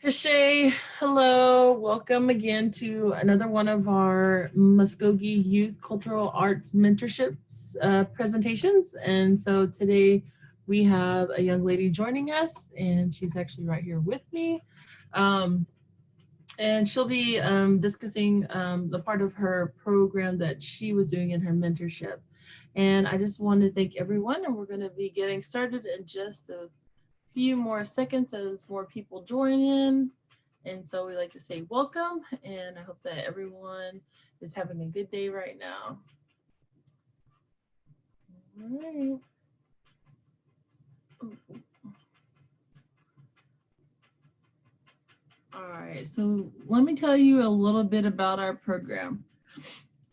Shay, hello. Welcome again to another one of our Muskogee Youth Cultural Arts Mentorships presentations. And so today we have a young lady joining us, and she's actually right here with me. Um, and she'll be discussing the part of her program that she was doing in her mentorship. And I just want to thank everyone, and we're going to be getting started in just a few more seconds as more people join in. And so we like to say welcome, and I hope that everyone is having a good day right now. All right. All right, so let me tell you a little bit about our program.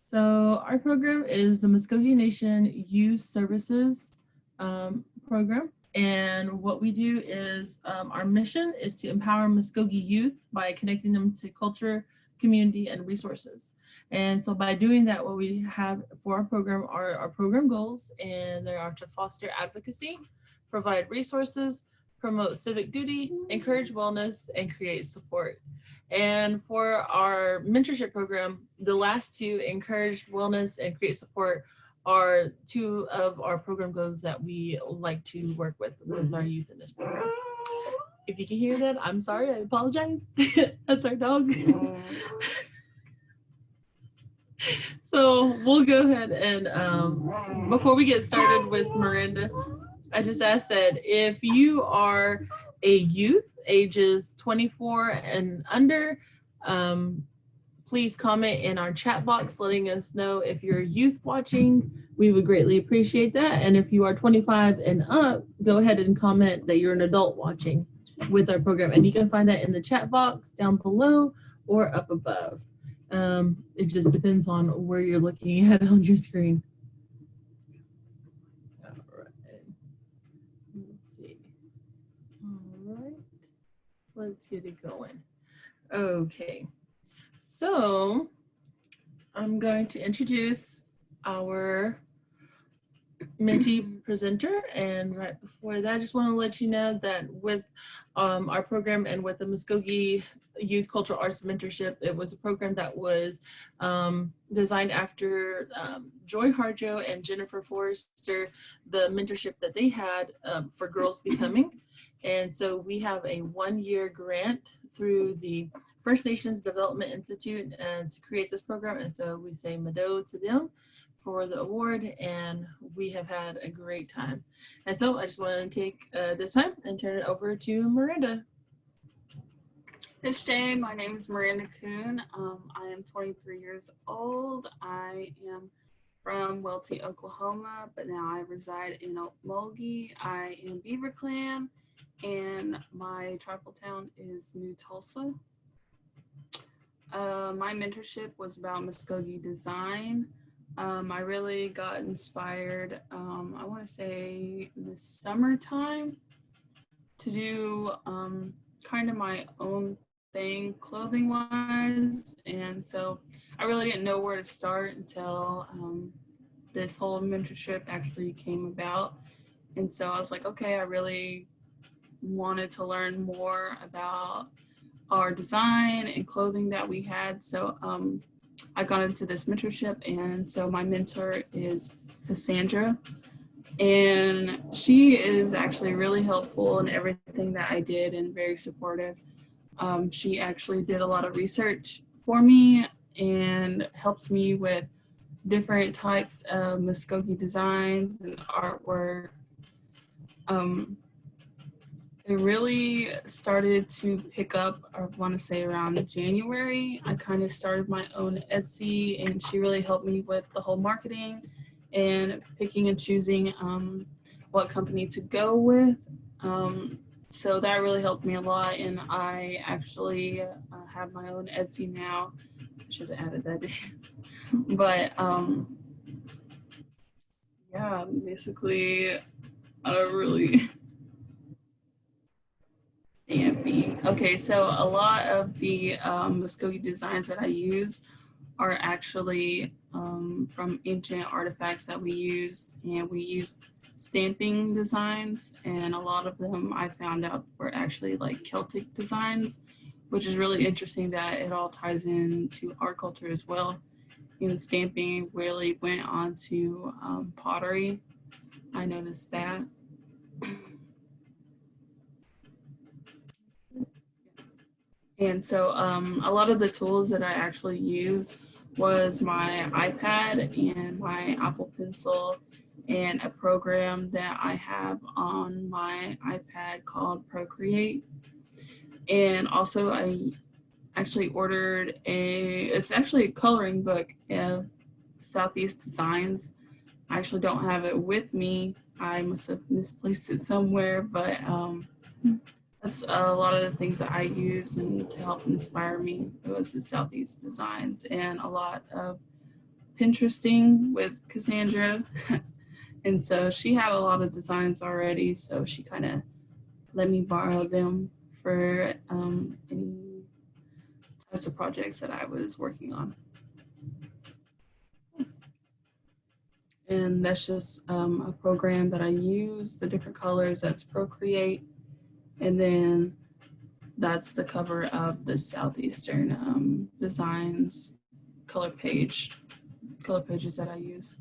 So our program is the Muskogee Nation Youth Services program. And what we do is our mission is to empower Muskogee youth by connecting them to culture, community, and resources. And so by doing that, what we have for our program are our program goals, and they are to foster advocacy, provide resources, promote civic duty, encourage wellness, and create support. And for our mentorship program, the last two, encourage wellness and create support, are two of our program goals that we like to work with our youth in this program. If you can hear that, I'm sorry, I apologize. That's our dog. So we'll go ahead and before we get started with Miranda, I just ask that if you are a youth ages 24 and under, please comment in our chat box letting us know if you're a youth watching. We would greatly appreciate that. And if you are 25 and up, go ahead and comment that you're an adult watching with our program. And you can find that in the chat box down below or up above. It just depends on where you're looking at on your screen. All right. Let's see. All right. Let's get it going. Okay. So I'm going to introduce our Mentee presenter, and right before that, I just want to let you know that with our program and with the Muskogee Youth Cultural Arts Mentorship, it was a program that was designed after Joy Harjo and Jennifer Forrester, the mentorship that they had for Girls Becoming. And so we have a one-year grant through the First Nations Development Institute to create this program. And so we say Mado to them for the award, and we have had a great time. And so I just want to take this time and turn it over to Miranda. This day, my name is Maranda Coon. I am 23 years old. I am from Welty, Oklahoma, but now I reside in Okmulgee. I am Beaver Clan, and my tribal town is New Tulsa. My mentorship was about Muskogee design. I really got inspired, I want to say in the summertime, to do kind of my own thing clothing wise. And so I really didn't know where to start until this whole mentorship actually came about. And so I was like, okay, I really wanted to learn more about our design and clothing that we had. So I got into this mentorship, and so my mentor is Cassandra, and she is actually really helpful in everything that I did and very supportive. She actually did a lot of research for me and helps me with different types of Muskogee designs and artwork. It really started to pick up, I want to say around January. I kind of started my own Etsy, and she really helped me with the whole marketing and picking and choosing what company to go with. So that really helped me a lot, and I actually have my own Etsy now. I should have added that in. But yeah, basically, I don't really... Okay, so a lot of the Mvskoke designs that I use are actually from ancient artifacts that we used, and we used stamping designs, and a lot of them I found out were actually like Celtic designs, which is really interesting that it all ties into art culture as well. And stamping really went on to pottery. I noticed that. And so a lot of the tools that I actually used was my iPad and my Apple Pencil and a program that I have on my iPad called Procreate. And also I actually ordered it's actually a coloring book of Southeast Designs. I actually don't have it with me. I must have misplaced it somewhere, but that's a lot of the things that I use and to help inspire me. It was the Southeast Designs and a lot of Pinteresting with Cassandra. And so she had a lot of designs already, so she kind of let me borrow them for any types of projects that I was working on. And that's just a program that I use, the different colors, that's Procreate. And then that's the cover of the Southeastern Designs color pages that I use.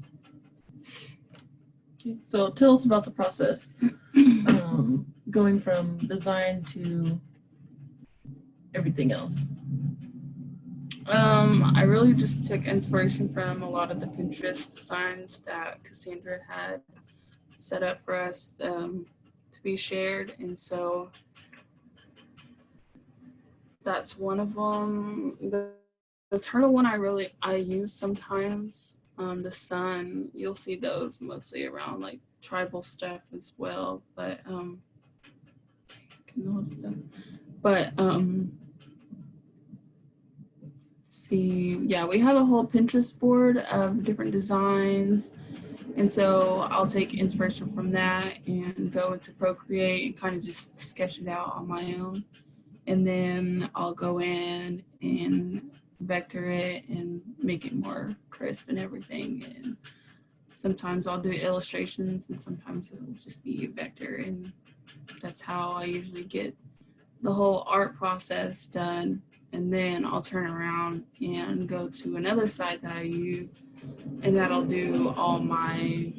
So tell us about the process, going from design to everything else. I really just took inspiration from a lot of the Pinterest designs that Cassandra had set up for us to be shared. And so that's one of them. The turtle one I use sometimes. The sun, you'll see those mostly around like tribal stuff as well. But see, yeah, we have a whole Pinterest board of different designs. And so I'll take inspiration from that and go into Procreate and kind of just sketch it out on my own. And then I'll go in and vector it and make it more crisp and everything. And sometimes I'll do illustrations and sometimes it'll just be a vector. And that's how I usually get the whole art process done. And then I'll turn around and go to another site that I use, and that'll do all my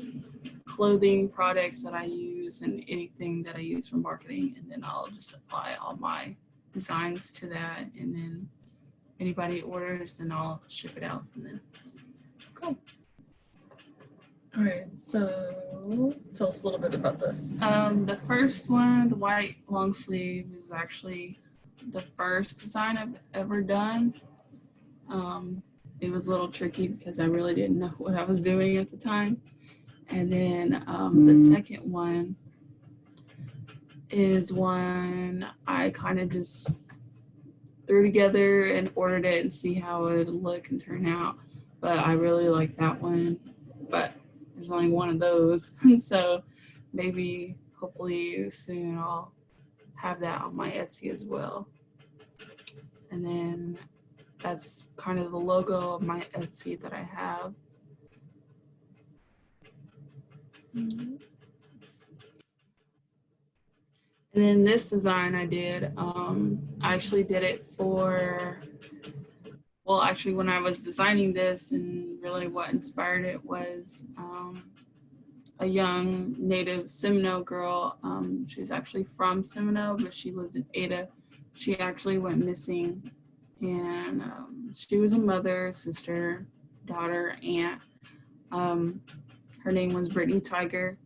clothing products that I use and anything that I use for marketing. And then I'll just apply all my designs to that. And then anybody orders, then I'll ship it out from there. Cool. All right, so tell us a little bit about this. The first one, the white long sleeve, is actually the first design I've ever done. It was a little tricky because I really didn't know what I was doing at the time. And then the second one is one I kind of just threw together and ordered it and see how it would look and turn out. But I really like that one. But there's only one of those. So maybe, hopefully soon I'll have that on my Etsy as well. And then that's kind of the logo of my Etsy that I have. And then this design I did, I actually did it for, well, actually when I was designing this, and really what inspired it was a young native Seminole girl. She's actually from Seminole, but she lived in Ada. She actually went missing, and she was a mother, sister, daughter, aunt. Her name was Brittany Tiger,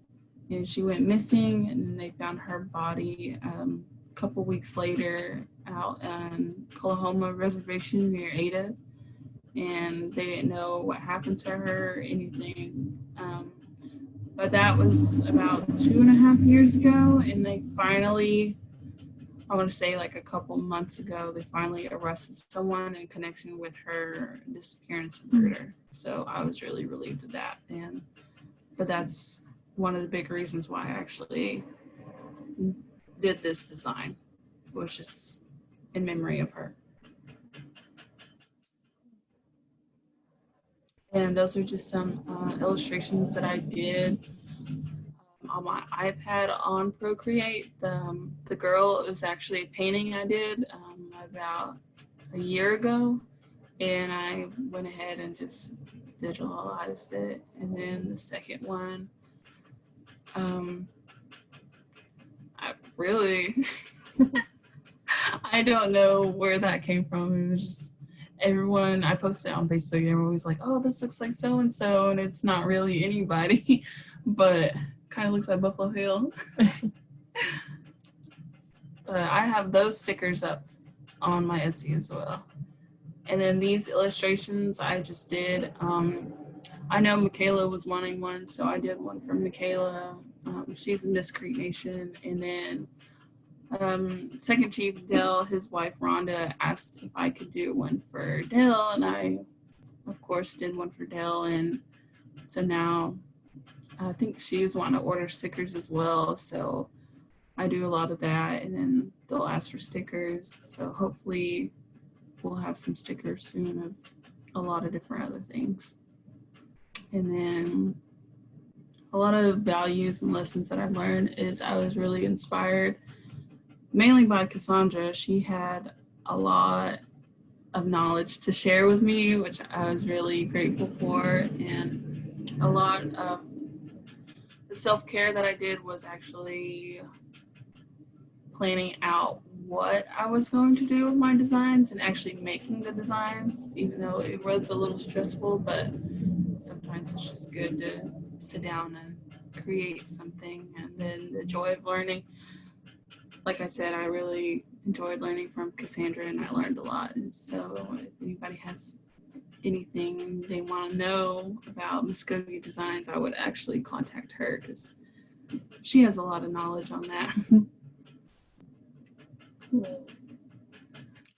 and she went missing, and they found her body a couple weeks later out on Tullahoma Reservation near Ada, and they didn't know what happened to her or anything. But that was about 2.5 years ago, and they finally, I want to say like a couple months ago, they finally arrested someone in connection with her disappearance and murder. So I was really relieved of that. But that's one of the big reasons why I actually did this design, was just in memory of her. And those are just some illustrations that I did. on my iPad on Procreate. The girl is actually a painting I did about a year ago, and I went ahead and just digitalized it. And then the second one, I really, I don't know where that came from. It was just everyone, I posted it on Facebook, and everyone was like, oh, this looks like so-and-so, and it's not really anybody, but kind of looks like Buffalo Hill. But I have those stickers up on my Etsy as well. And then these illustrations I just did, I know Michaela was wanting one, so I did one for Michaela. She's in Discreet Nation. And then Second Chief Dell, his wife Rhonda, asked if I could do one for Dell, and I, of course, did one for Dell. And so now I think she was wanting to order stickers as well, so I do a lot of that, and then they'll ask for stickers. So hopefully we'll have some stickers soon of a lot of different other things. And then a lot of values and lessons that I've learned is I was really inspired mainly by Cassandra. She had a lot of knowledge to share with me, which I was really grateful for. And a lot of the self-care that I did was actually planning out what I was going to do with my designs and actually making the designs, even though it was a little stressful, but sometimes it's just good to sit down and create something. And then the joy of learning, like I said, I really enjoyed learning from Cassandra, and I learned a lot. And so if anybody has anything they want to know about Mvskoke designs, I would actually contact her because she has a lot of knowledge on that.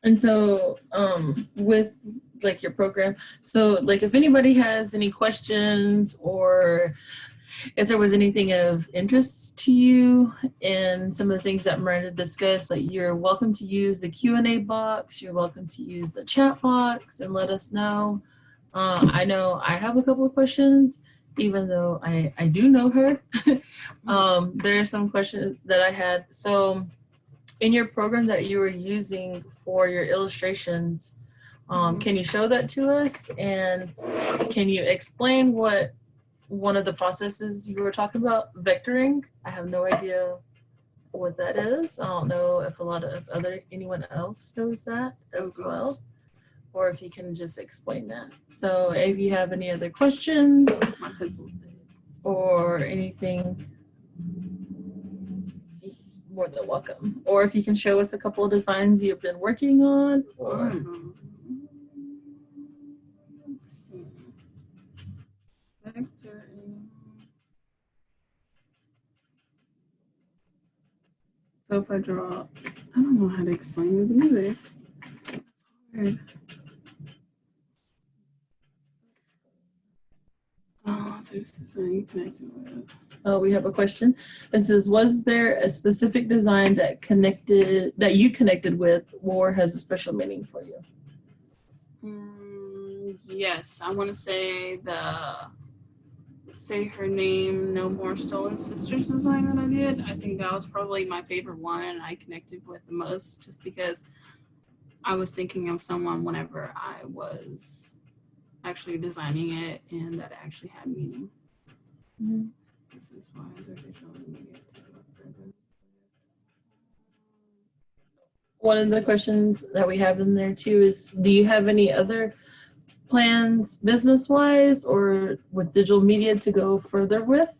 And so with like your program, so like if anybody has any questions or if there was anything of interest to you in some of the things that Miranda discussed, like you're welcome to use the Q&A box, you're welcome to use the chat box and let us know. I know I have a couple of questions, even though I do know her. There are some questions that I had. So in your program that you were using for your illustrations, can you show that to us? And can you explain what one of the processes you were talking about, vectoring? I have no idea what that is. I don't know if a lot of anyone else knows that as well, or if you can just explain that. So if you have any other questions or anything, more than welcome. Or if you can show us a couple of designs you've been working on. Or Let's see. Vectoring. So if I draw, I don't know how to explain it either. It's hard. So it's design connected with. Oh, we have a question. It says, was there a specific design that you connected with or has a special meaning for you? Yes, I want to say Say Her Name, No More Stolen Sisters design that I did. I think that was probably my favorite one I connected with the most, just because I was thinking of someone whenever I was actually designing it, and that actually had meaning. Mm-hmm. This is why they're digital media to go further. One of the questions that we have in there too is, do you have any other plans business-wise or with digital media to go further with?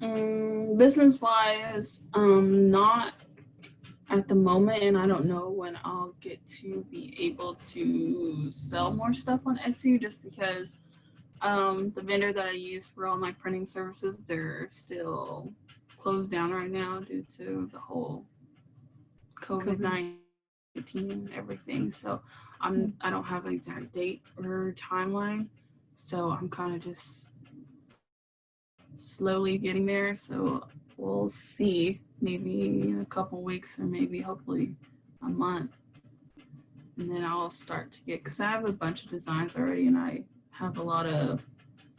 Business-wise, not at the moment, and I don't know when I'll get to be able to sell more stuff on Etsy, just because the vendor that I use for all my printing services, they're still closed down right now due to the whole COVID-19 and everything. So I don't have an exact date or timeline. So I'm kind of just slowly getting there. So we'll see, maybe in a couple weeks or maybe hopefully a month. And then I'll start to get, because I have a bunch of designs already and I have a lot of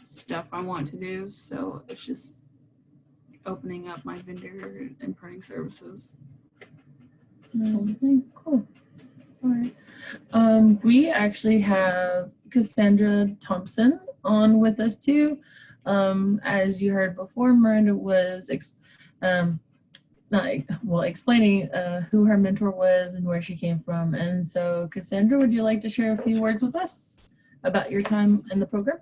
stuff I want to do. So it's just opening up my vendor and printing services. That's the only thing. Cool. All right. We actually have Cassandra Thompson on with us too. As you heard before, Miranda was explaining who her mentor was and where she came from. And so, Cassandra, would you like to share a few words with us about your time in the program?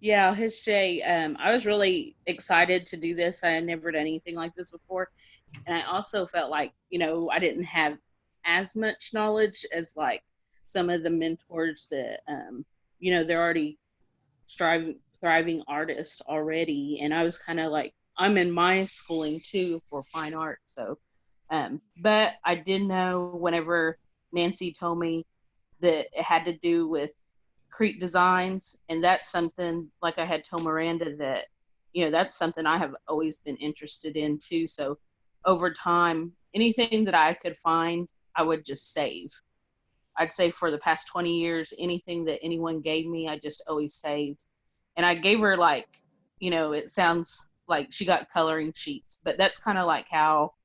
Yeah, history. I was really excited to do this. I had never done anything like this before. And I also felt like, I didn't have as much knowledge as like some of the mentors that, they're already thriving artists already. And I was kind of like, I'm in my schooling too for fine art. So, but I did know whenever Nancy told me that it had to do with Creek designs, and that's something, like I had told Miranda, that that's something I have always been interested in too. So over time, anything that I could find, I would just save. I'd say for the past 20 years, anything that anyone gave me, I just always saved. And I gave her like, it sounds like she got coloring sheets, but that's kind of like how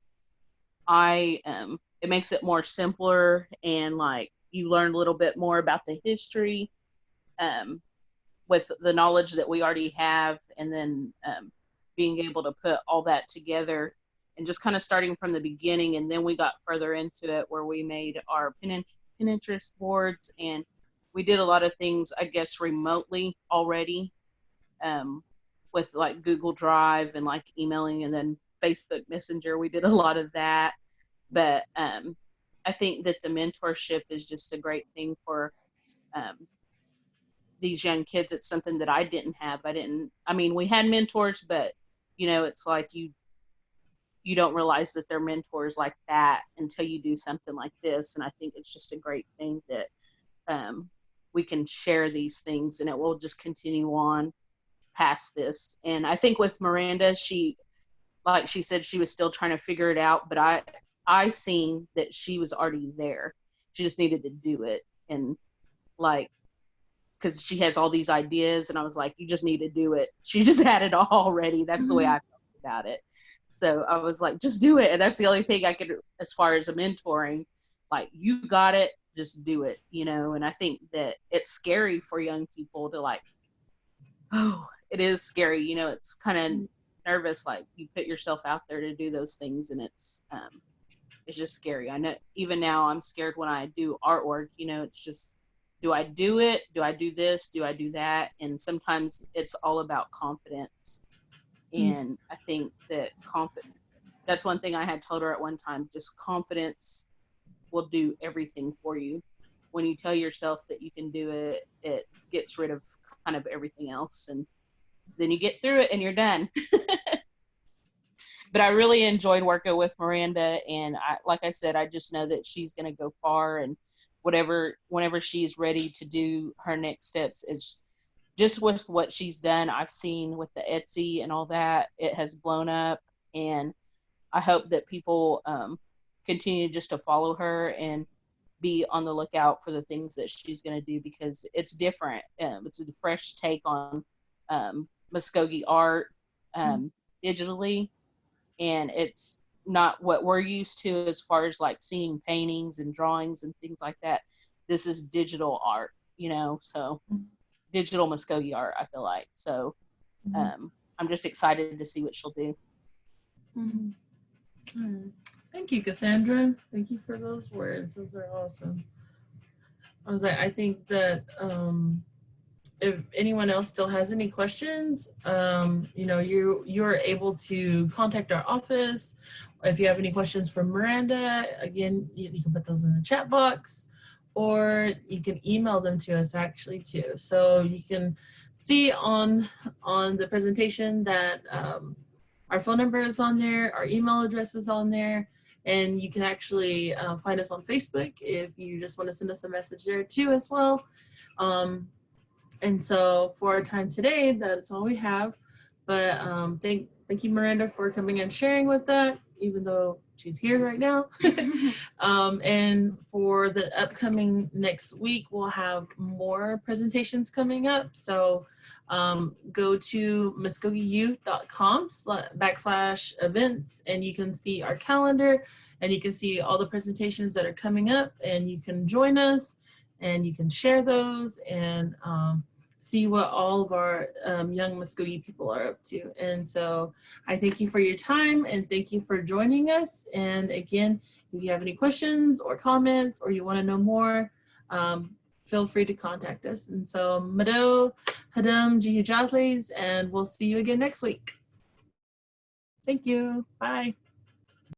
it makes it more simpler, and like you learn a little bit more about the history with the knowledge that we already have, and then being able to put all that together and just kind of starting from the beginning. And then we got further into it where we made our Pinterest boards, and we did a lot of things, I guess, remotely already with like Google Drive and like emailing, and then Facebook Messenger. We did a lot of that. But I think that the mentorship is just a great thing for these young kids. It's something that I didn't have. We had mentors, but it's like you don't realize that they're mentors like that until you do something like this. And I think it's just a great thing that we can share these things, and it will just continue on past this. And I think with Miranda, she said, she was still trying to figure it out, but I seen that she was already there. She just needed to do it. And like, because she has all these ideas, and I was like, you just need to do it. She just had it all already. That's the way I felt about it. So I was like, just do it. And that's the only thing I could, as far as a mentoring, like, you got it, just do it, And I think that it's scary for young people to like, it is scary, it's kind of nervous, like you put yourself out there to do those things, and it's just scary. I know even now I'm scared when I do artwork, it's just, do I do it? Do I do this? Do I do that? And sometimes it's all about confidence. And I think that that's one thing I had told her at one time, just confidence will do everything for you. When you tell yourself that you can do it, it gets rid of kind of everything else. And then you get through it and you're done. But I really enjoyed working with Miranda. And like I said, I just know that she's going to go far, and whenever she's ready to do her next steps, it's just with what she's done. I've seen with the Etsy and all that, it has blown up, and I hope that people continue just to follow her and be on the lookout for the things that she's going to do, because it's different. It's a fresh take on Mvskoke art digitally, and it's not what we're used to as far as like seeing paintings and drawings and things like that. This is digital art, so digital Mvskoke art, I feel like. So I'm just excited to see what she'll do. Thank you, Cassandra. Thank you for those words. Those are awesome. I think that if anyone else still has any questions, you're able to contact our office. If you have any questions for Miranda, again, you can put those in the chat box, or you can email them to us actually too. So you can see on the presentation that our phone number is on there, our email address is on there, and you can actually find us on Facebook if you just want to send us a message there too as well. And so for our time today, that's all we have. But thank you, Miranda, for coming and sharing with that, even though she's here right now. And for the upcoming next week, we'll have more presentations coming up. So go to mvskokeyouth.com/events, and you can see our calendar, and you can see all the presentations that are coming up, and you can join us, and you can share those, and see what all of our young Mvskoke people are up to. And so I thank you for your time, and thank you for joining us. And again, if you have any questions or comments, or you want to know more, feel free to contact us. And so Mado, Hadam, Jihijatles, and we'll see you again next week. Thank you. Bye.